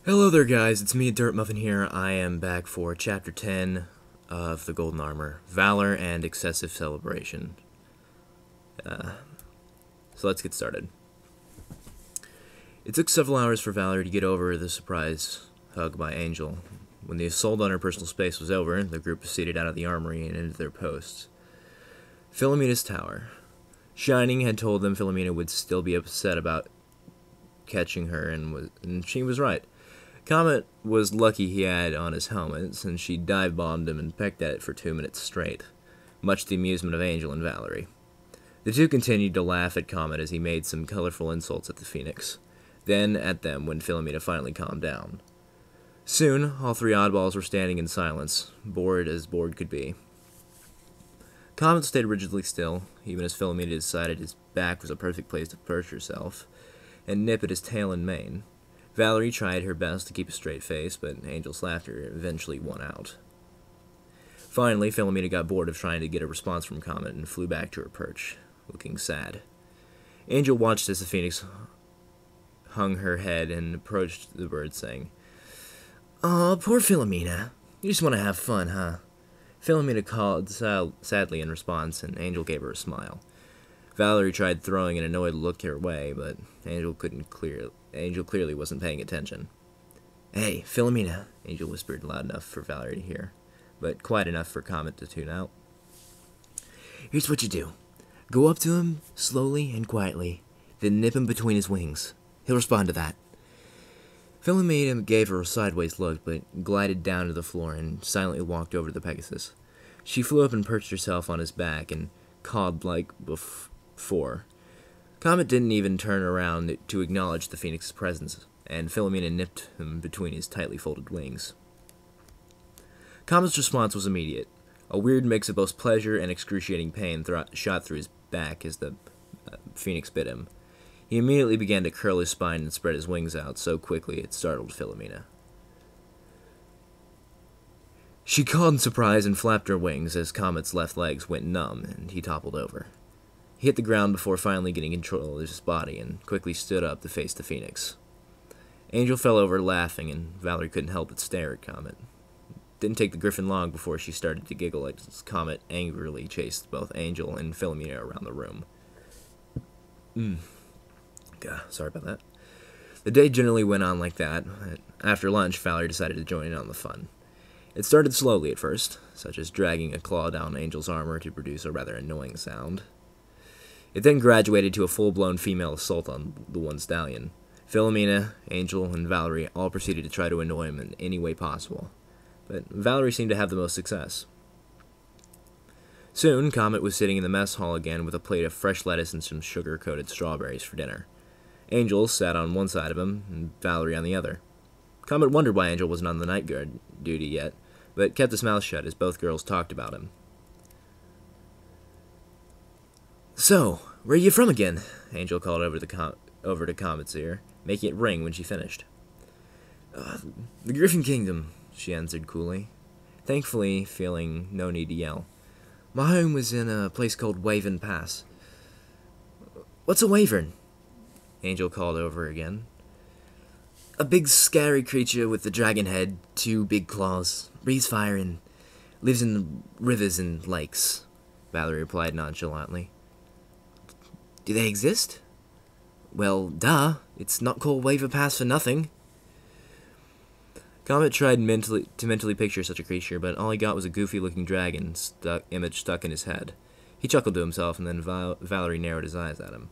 Hello there, guys. It's me, Dirt Muffin here. I am back for Chapter 10 of the Golden Armor, Valor and Excessive Celebration. So let's get started. It took several hours for Valor to get over the surprise hug by Angel. When the assault on her personal space was over, the group proceeded out of the armory and into their posts. Philomena's tower. Shining had told them Philomena would still be upset about catching her, and she was right. Comet was lucky he had on his helmet, since she dive-bombed him and pecked at it for 2 minutes straight, much to the amusement of Angel and Valerie. The two continued to laugh at Comet as he made some colorful insults at the Phoenix, then at them when Philomena finally calmed down. Soon, all three oddballs were standing in silence, bored as bored could be. Comet stayed rigidly still, even as Philomena decided his back was a perfect place to perch herself, and nip at his tail and mane. Valerie tried her best to keep a straight face, but Angel's laughter eventually won out. Finally, Philomena got bored of trying to get a response from Comet and flew back to her perch, looking sad. Angel watched as the Phoenix hung her head and approached the bird, saying, "Aw, poor Philomena. You just want to have fun, huh?" Philomena called sadly in response, and Angel gave her a smile. Valerie tried throwing an annoyed look her way, but Angel clearly wasn't paying attention. "Hey, Philomena," Angel whispered loud enough for Valerie to hear, but quiet enough for Comet to tune out. "Here's what you do. Go up to him, slowly and quietly, then nip him between his wings. He'll respond to that." Philomena gave her a sideways look, but glided down to the floor and silently walked over to the Pegasus. She flew up and perched herself on his back and cawed like before. Comet didn't even turn around to acknowledge the Phoenix's presence, and Philomena nipped him between his tightly folded wings. Comet's response was immediate. A weird mix of both pleasure and excruciating pain shot through his back as the Phoenix bit him. He immediately began to curl his spine and spread his wings out so quickly it startled Philomena. She cawed in surprise and flapped her wings as Comet's left legs went numb and he toppled over. He hit the ground before finally getting control of his body and quickly stood up to face the Phoenix. Angel fell over laughing, and Valerie couldn't help but stare at Comet. It didn't take the Griffin long before she started to giggle as Comet angrily chased both Angel and Philomena around the room. Sorry about that. The day generally went on like that. After lunch, Valerie decided to join in on the fun. It started slowly at first, such as dragging a claw down Angel's armor to produce a rather annoying sound. It then graduated to a full-blown female assault on the one stallion. Philomena, Angel, and Valerie all proceeded to try to annoy him in any way possible, but Valerie seemed to have the most success. Soon, Comet was sitting in the mess hall again with a plate of fresh lettuce and some sugar-coated strawberries for dinner. Angel sat on one side of him, and Valerie on the other. Comet wondered why Angel wasn't on the night guard duty yet, but kept his mouth shut as both girls talked about him. "So, where are you from again?" Angel called over to Comet's ear, making it ring when she finished. "The Griffin Kingdom," she answered coolly, thankfully feeling no need to yell. "My home was in a place called Wyvern Pass." "What's a wyvern?" Angel called over again. "A big scary creature with a dragon head, 2 big claws, breathes fire, and lives in rivers and lakes," Valerie replied nonchalantly. "Do they exist?" "Well, duh. It's not called Wyvern Pass for nothing." Comet tried to mentally picture such a creature, but all he got was a goofy-looking dragon image stuck in his head. He chuckled to himself, and then Valerie narrowed his eyes at him.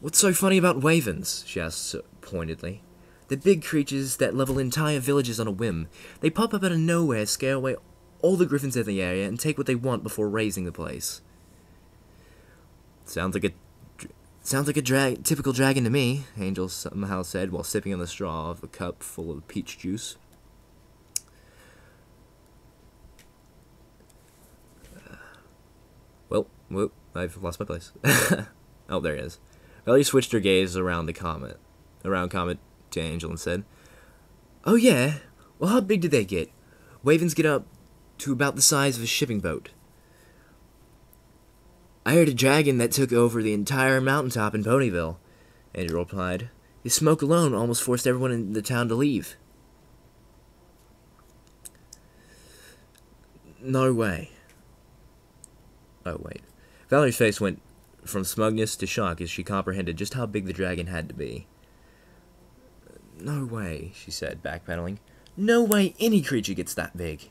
"What's so funny about wyverns?" she asked pointedly. "They're big creatures that level entire villages on a whim. They pop up out of nowhere, scare away all the griffins in the area, and take what they want before raising the place." Sounds like a typical dragon to me," Angel somehow said while sipping on the straw of a cup full of peach juice. Whoop, I've lost my place. Oh, there it is. Valerie switched her gaze around Comet to Angel and said, "Oh yeah? Well, how big do they get? Wyverns get up to about the size of a shipping boat." "I heard a dragon that took over the entire mountaintop in Ponyville," Angel replied. His smoke alone almost forced everyone in the town to leave. No way. Oh, wait. Valerie's face went from smugness to shock as she comprehended just how big the dragon had to be. No way, she said, backpedaling. No way any creature gets that big.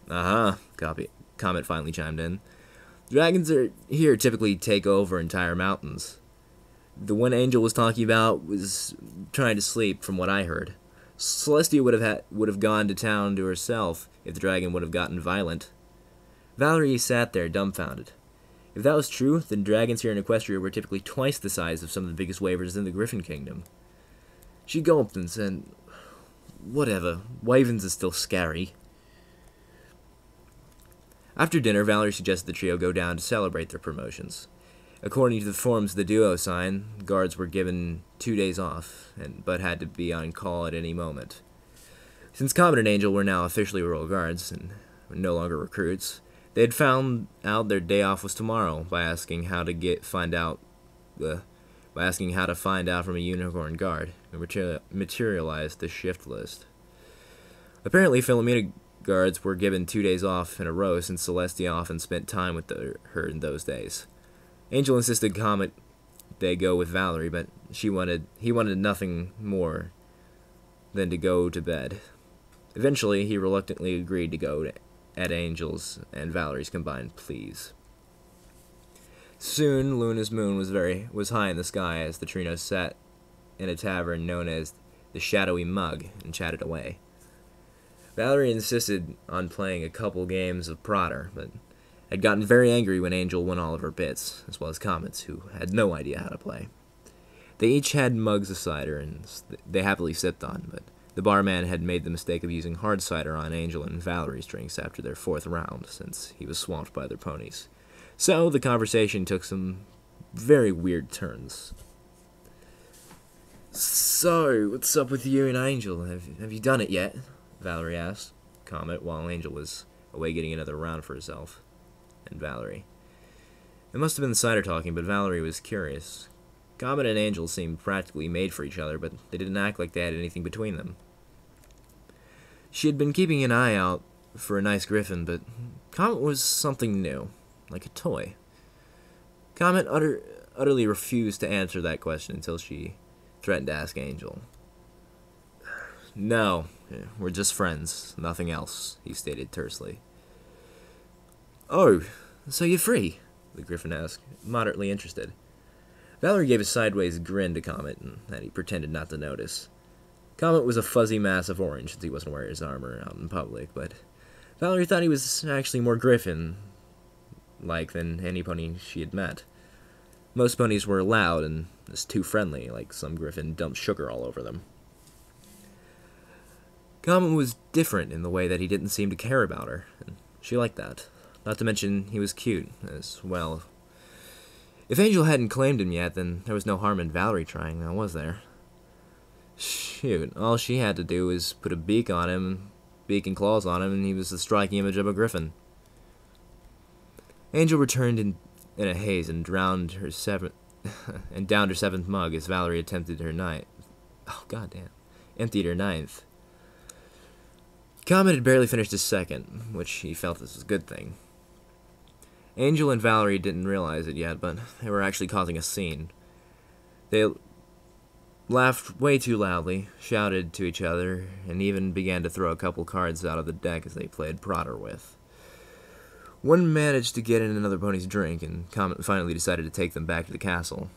Comet finally chimed in. Dragons here typically take over entire mountains. The one Angel was talking about was trying to sleep, from what I heard. Celestia would have gone to town to herself if the dragon would have gotten violent. Valerie sat there, dumbfounded. If that was true, then dragons here in Equestria were typically twice the size of some of the biggest wyverns in the Griffin Kingdom. She gulped and said, "Whatever, wyverns are still scary." After dinner, Valerie suggested the trio go down to celebrate their promotions. According to the forms of the duo sign, guards were given 2 days off, but had to be on call at any moment. Since Comet and Angel were now officially royal guards, and were no longer recruits, they had found out their day off was tomorrow by asking how to find out from a unicorn guard, who materialized the shift list. Apparently, Philomena guards were given 2 days off in a row since Celestia often spent time with her in those days. Angel insisted Comet they go with Valerie, but he wanted nothing more than to go to bed. Eventually, he reluctantly agreed to go at Angel's and Valerie's combined pleas. Soon, Luna's moon was high in the sky as the trio sat in a tavern known as the Shadowy Mug and chatted away. Valerie insisted on playing a couple games of Prodder, but had gotten very angry when Angel won all of her bits, as well as Comets, who had no idea how to play. They each had mugs of cider, and they happily sipped on, but the barman had made the mistake of using hard cider on Angel and Valerie's drinks after their 4th round, since he was swamped by their ponies. So the conversation took some very weird turns. "So, what's up with you and Angel? Have you done it yet?" Valerie asked Comet, while Angel was away getting another round for herself and Valerie. It must have been the cider talking, but Valerie was curious. Comet and Angel seemed practically made for each other, but they didn't act like they had anything between them. She had been keeping an eye out for a nice griffin, but Comet was something new, like a toy. Comet utterly refused to answer that question until she threatened to ask Angel. "No, we're just friends, nothing else," he stated tersely. "Oh, so you're free?" the griffin asked, moderately interested. Valerie gave a sideways grin to Comet, and that he pretended not to notice. Comet was a fuzzy mass of orange since he wasn't wearing his armor out in public, but Valerie thought he was actually more griffin-like than any pony she had met. Most ponies were loud and just too friendly, like some griffin dumped sugar all over them. Comet was different in the way that he didn't seem to care about her, and she liked that. Not to mention, he was cute, as well. If Angel hadn't claimed him yet, then there was no harm in Valerie trying, now was there? Shoot, all she had to do was put a beak and claws on him, and he was the striking image of a griffin. Angel returned in a haze and downed her 7th mug as Valerie emptied her 9th. Comet had barely finished his 2nd, which he felt this was a good thing. Angel and Valerie didn't realize it yet, but they were actually causing a scene. They laughed way too loudly, shouted to each other, and even began to throw a couple cards out of the deck as they played Prodder with. One managed to get in another pony's drink, and Comet finally decided to take them back to the castle.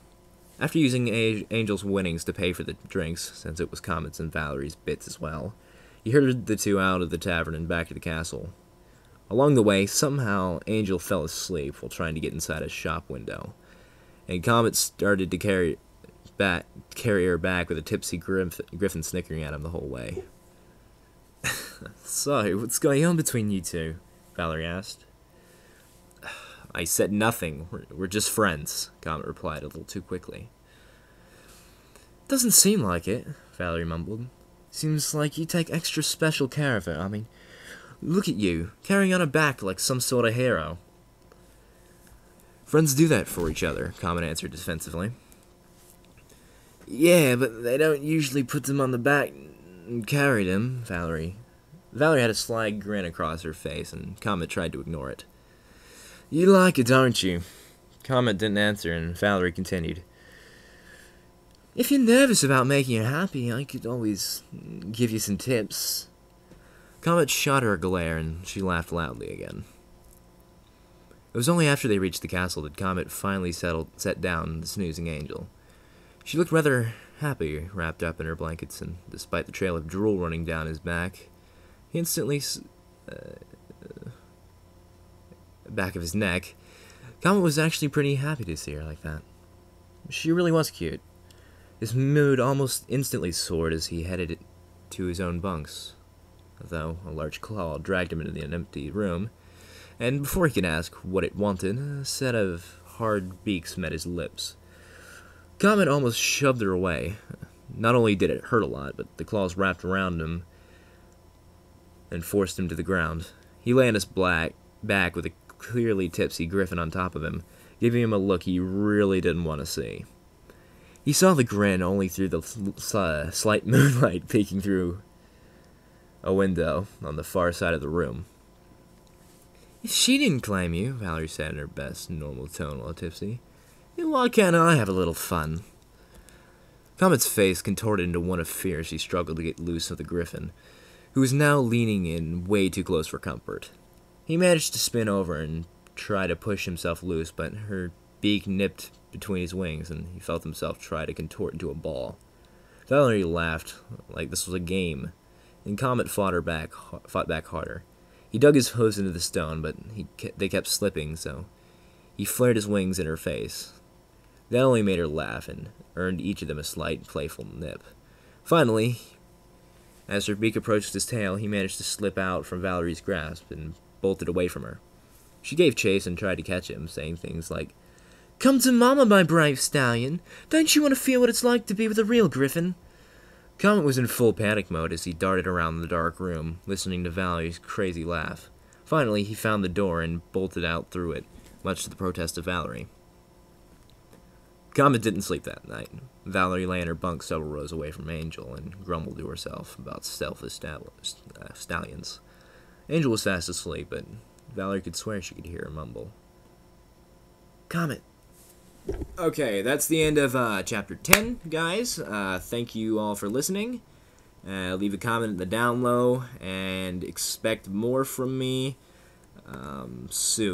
After using Angel's winnings to pay for the drinks, since it was Comet's and Valerie's bits as well, he herded the two out of the tavern and back to the castle. Along the way, somehow Angel fell asleep while trying to get inside a shop window, and Comet started to carry her back with a tipsy griffin snickering at him the whole way. "So, what's going on between you two?" Valerie asked. "I said nothing. We're just friends," Comet replied a little too quickly. "Doesn't seem like it," Valerie mumbled. "Seems like you take extra special care of her. I mean, look at you, carrying on her back like some sort of hero." "Friends do that for each other," Comet answered defensively. Yeah, but they don't usually put them on the back and carry them, Valerie. Valerie had a sly grin across her face, and Comet tried to ignore it. You like it, don't you? Comet didn't answer, and Valerie continued. If you're nervous about making her happy, I could always give you some tips. Comet shot her a glare, and she laughed loudly again. It was only after they reached the castle that Comet finally sat down the snoozing angel. She looked rather happy, wrapped up in her blankets, and despite the trail of drool running down his back, back of his neck, Comet was actually pretty happy to see her like that. She really was cute. His mood almost instantly soared as he headed to his own bunks, though a large claw dragged him into an empty room, and before he could ask what it wanted, a set of hard beaks met his lips. Comet almost shoved her away. Not only did it hurt a lot, but the claws wrapped around him and forced him to the ground. He lay on his back with a clearly tipsy Griffin on top of him, giving him a look he really didn't want to see. He saw the grin only through the slight moonlight peeking through a window on the far side of the room. If she didn't claim you, Valerie said in her best normal tone while tipsy, then why can't I have a little fun? Comet's face contorted into one of fear as she struggled to get loose of the Griffin, who was now leaning in way too close for comfort. He managed to spin over and try to push himself loose, but her beak nipped between his wings, and he felt himself try to contort into a ball. Valerie laughed like this was a game, and Comet fought back harder. He dug his hooves into the stone, but they kept slipping, so he flared his wings in her face. That only made her laugh and earned each of them a slight, playful nip. Finally, as her beak approached his tail, he managed to slip out from Valerie's grasp and bolted away from her. She gave chase and tried to catch him, saying things like, "Come to Mama, my brave stallion. Don't you want to feel what it's like to be with a real Griffin?" Comet was in full panic mode as he darted around the dark room, listening to Valerie's crazy laugh. Finally, he found the door and bolted out through it, much to the protest of Valerie. Comet didn't sleep that night. Valerie lay in her bunk several rows away from Angel and grumbled to herself about stallions. Angel was fast asleep, but Valerie could swear she could hear her mumble. Comet. Okay, that's the end of Chapter 10, guys. Thank you all for listening. Leave a comment in the down low, and expect more from me soon.